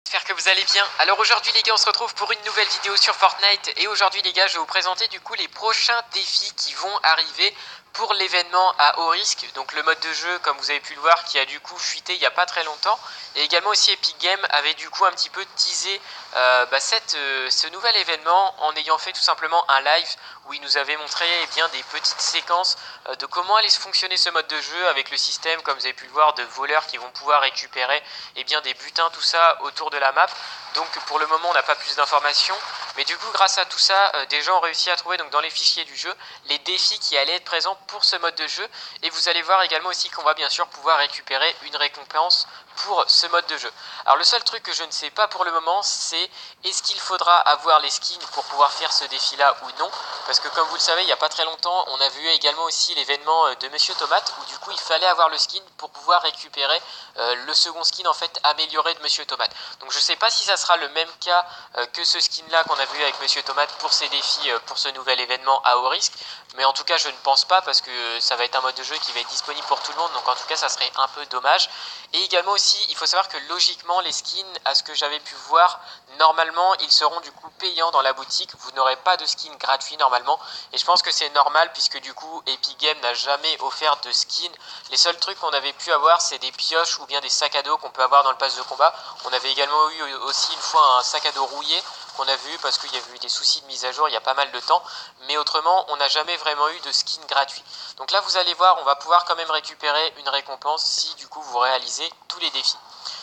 J'espère que vous allez bien. Alors aujourd'hui les gars, on se retrouve pour une nouvelle vidéo sur Fortnite. Et aujourd'hui les gars, je vais vous présenter du coup les prochains défis qui vont arriver pour l'événement à haut risque. Donc le mode de jeu, comme vous avez pu le voir, qui a du coup fuité il n'y a pas très longtemps. Et également aussi Epic Games avait du coup un petit peu teasé ce nouvel événement en ayant fait tout simplement un live où il nous avait montré bien des petites séquences de comment allait se fonctionner ce mode de jeu avec le système, comme vous avez pu le voir, de voleurs qui vont pouvoir récupérer bien des butins, tout ça autour de la map. Donc pour le moment on n'a pas plus d'informations, mais du coup grâce à tout ça, des gens ont réussi à trouver donc dans les fichiers du jeu les défis qui allaient être présents pour ce mode de jeu. Et vous allez voir également aussi qu'on va bien sûr pouvoir récupérer une récompense pour ce mode de jeu. Alors le seul truc que je ne sais pas pour le moment, c'est est-ce qu'il faudra avoir les skins pour pouvoir faire ce défi là ou non, parce que comme vous le savez il n'y a pas très longtemps on a vu également aussi l'événement de Monsieur Tomate où du coup il fallait avoir le skin pour pouvoir récupérer le second skin en fait amélioré de Monsieur Tomate. Donc je sais pas si ça sera le même cas que ce skin là qu'on a vu avec Monsieur Tomate pour ces défis pour ce nouvel événement à haut risque, mais en tout cas je ne pense pas, parce que ça va être un mode de jeu qui va être disponible pour tout le monde, donc en tout cas ça serait un peu dommage. Et également aussi il faut savoir que logiquement les skins, à ce que j'avais pu voir, normalement ils seront du coup payants dans la boutique, vous n'aurez pas de skin gratuit normalement, et je pense que c'est normal puisque du coup Epic Games n'a jamais offert de skin. Les seuls trucs qu'on avait pu avoir c'est des pioches ou bien des sacs à dos qu'on peut avoir dans le pass de combat. On avait également eu aussi une fois un sac à dos rouillé qu'on a vu parce qu'il y avait eu des soucis de mise à jour il y a pas mal de temps, mais autrement on n'a jamais vraiment eu de skin gratuit. Donc là vous allez voir, on va pouvoir quand même récupérer une récompense si du coup vous réalisez tous les défis.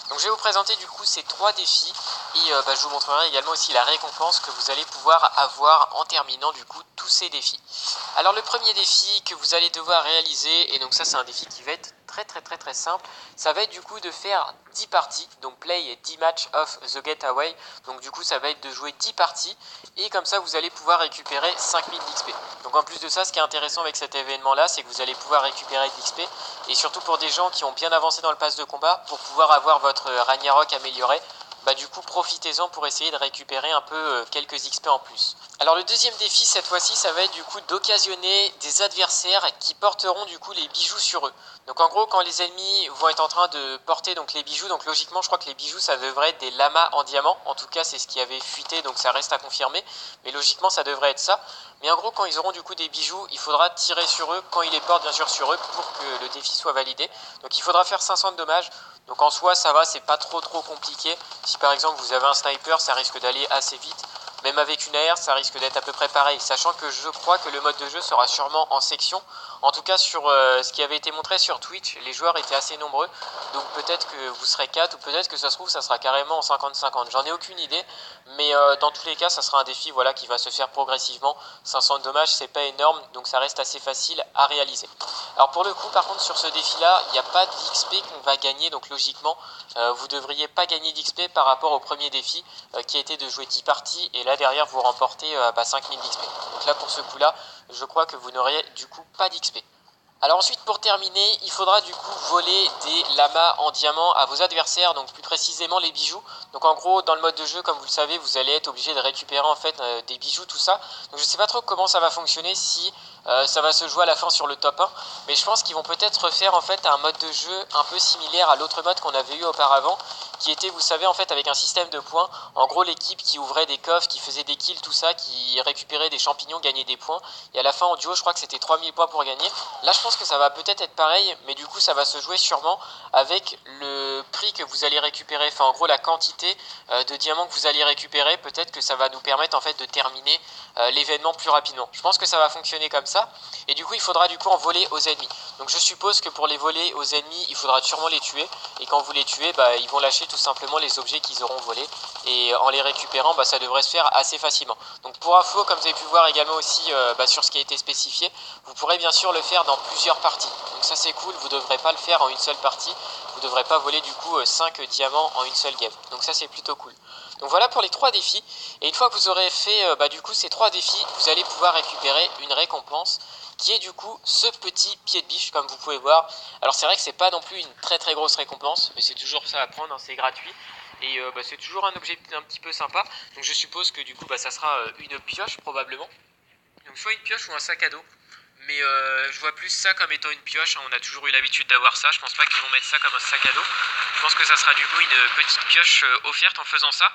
Donc je vais vous présenter du coup ces trois défis et je vous montrerai également aussi la récompense que vous allez pouvoir avoir en terminant du coup tous ces défis. Alors le premier défi que vous allez devoir réaliser, et donc ça c'est un défi qui va être très simple, ça va être du coup de faire 10 parties, donc play 10 matchs of the getaway, donc du coup ça va être de jouer 10 parties, et comme ça vous allez pouvoir récupérer 5000 d'XP. Donc en plus de ça, ce qui est intéressant avec cet événement là, c'est que vous allez pouvoir récupérer de l'XP, et surtout pour des gens qui ont bien avancé dans le pass de combat, pour pouvoir avoir votre Ragnarok amélioré, du coup profitez-en pour essayer de récupérer un peu quelques XP en plus. Alors le deuxième défi cette fois-ci, ça va être du coup d'occasionner des adversaires qui porteront du coup les bijoux sur eux. Donc en gros quand les ennemis vont être en train de porter donc les bijoux, donc logiquement je crois que les bijoux ça devrait être des lamas en diamant, en tout cas c'est ce qui avait fuité, donc ça reste à confirmer, mais logiquement ça devrait être ça. Mais en gros quand ils auront du coup des bijoux, il faudra tirer sur eux quand ils les portent bien sûr sur eux pour que le défi soit validé. Donc il faudra faire 500 de dommages. Donc en soi ça va, c'est pas trop compliqué. Si par exemple vous avez un sniper, ça risque d'aller assez vite. Même avec une AR, ça risque d'être à peu près pareil, sachant que je crois que le mode de jeu sera sûrement en section. En tout cas sur ce qui avait été montré sur Twitch, les joueurs étaient assez nombreux, donc peut-être que vous serez 4 ou peut-être que ça se trouve ça sera carrément en 50-50, j'en ai aucune idée, mais dans tous les cas ça sera un défi voilà, qui va se faire progressivement. 500 de dommages c'est pas énorme, donc ça reste assez facile à réaliser. Alors pour le coup par contre sur ce défi là, il n'y a pas d'XP qu'on va gagner, donc logiquement vous devriez pas gagner d'XP par rapport au premier défi qui était de jouer 10 parties, et là derrière vous remportez 5000 d'XP. Donc là pour ce coup là, je crois que vous n'aurez du coup pas d'XP. Alors ensuite pour terminer, il faudra du coup voler des lamas en diamant à vos adversaires, donc plus précisément les bijoux. Donc en gros dans le mode de jeu, comme vous le savez, vous allez être obligé de récupérer en fait des bijoux, tout ça. Donc je sais pas trop comment ça va fonctionner, si ça va se jouer à la fin sur le top 1, mais je pense qu'ils vont peut-être refaire en fait un mode de jeu un peu similaire à l'autre mode qu'on avait eu auparavant, qui était, vous savez, en fait avec un système de points. En gros l'équipe qui ouvrait des coffres, qui faisait des kills, tout ça, qui récupérait des champignons, gagnait des points, et à la fin en duo je crois que c'était 3000 points pour gagner. Là je pense que ça va peut-être être pareil, mais du coup ça va se jouer sûrement avec le prix que vous allez récupérer, enfin en gros la quantité de diamants que vous allez récupérer. Peut-être que ça va nous permettre en fait de terminer l'événement plus rapidement. Je pense que ça va fonctionner comme ça, et du coup il faudra du coup en voler aux ennemis. Donc je suppose que pour les voler aux ennemis, il faudra sûrement les tuer, et quand vous les tuez, ils vont lâcher tout simplement les objets qu'ils auront volés, et en les récupérant, ça devrait se faire assez facilement. Donc pour info, comme vous avez pu voir également aussi sur ce qui a été spécifié, vous pourrez bien sûr le faire dans plusieurs parties. Donc ça c'est cool, vous ne devrez pas le faire en une seule partie, vous ne devrez pas voler du coup 5 diamants en une seule game. Donc ça c'est plutôt cool. Donc voilà pour les 3 défis, et une fois que vous aurez fait du coup ces 3 défis, vous allez pouvoir récupérer une récompense qui est du coup ce petit pied de biche comme vous pouvez voir. Alors c'est vrai que c'est pas non plus une très grosse récompense, mais c'est toujours ça à prendre, hein, c'est gratuit. Et c'est toujours un objet un petit peu sympa. Donc je suppose que du coup ça sera une pioche probablement. Donc soit une pioche ou un sac à dos. Mais je vois plus ça comme étant une pioche, hein. On a toujours eu l'habitude d'avoir ça. Je pense pas qu'ils vont mettre ça comme un sac à dos. Je pense que ça sera du coup une petite pioche offerte en faisant ça.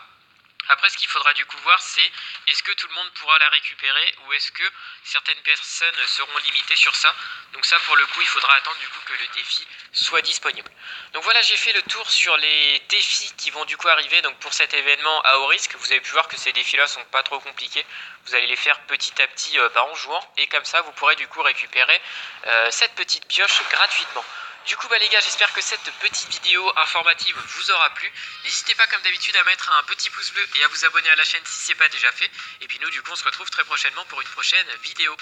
Après, ce qu'il faudra du coup voir, c'est est-ce que tout le monde pourra la récupérer ou est-ce que certaines personnes seront limitées sur ça. Donc ça, pour le coup, il faudra attendre du coup que le défi soit disponible. Donc voilà, j'ai fait le tour sur les défis qui vont du coup arriver donc pour cet événement à haut risque. Vous avez pu voir que ces défis-là sont pas trop compliqués. Vous allez les faire petit à petit en jouant et comme ça, vous pourrez du coup récupérer cette petite pioche gratuitement. Du coup les gars, j'espère que cette petite vidéo informative vous aura plu. N'hésitez pas comme d'habitude à mettre un petit pouce bleu et à vous abonner à la chaîne si ce n'est pas déjà fait. Et puis nous du coup on se retrouve très prochainement pour une prochaine vidéo.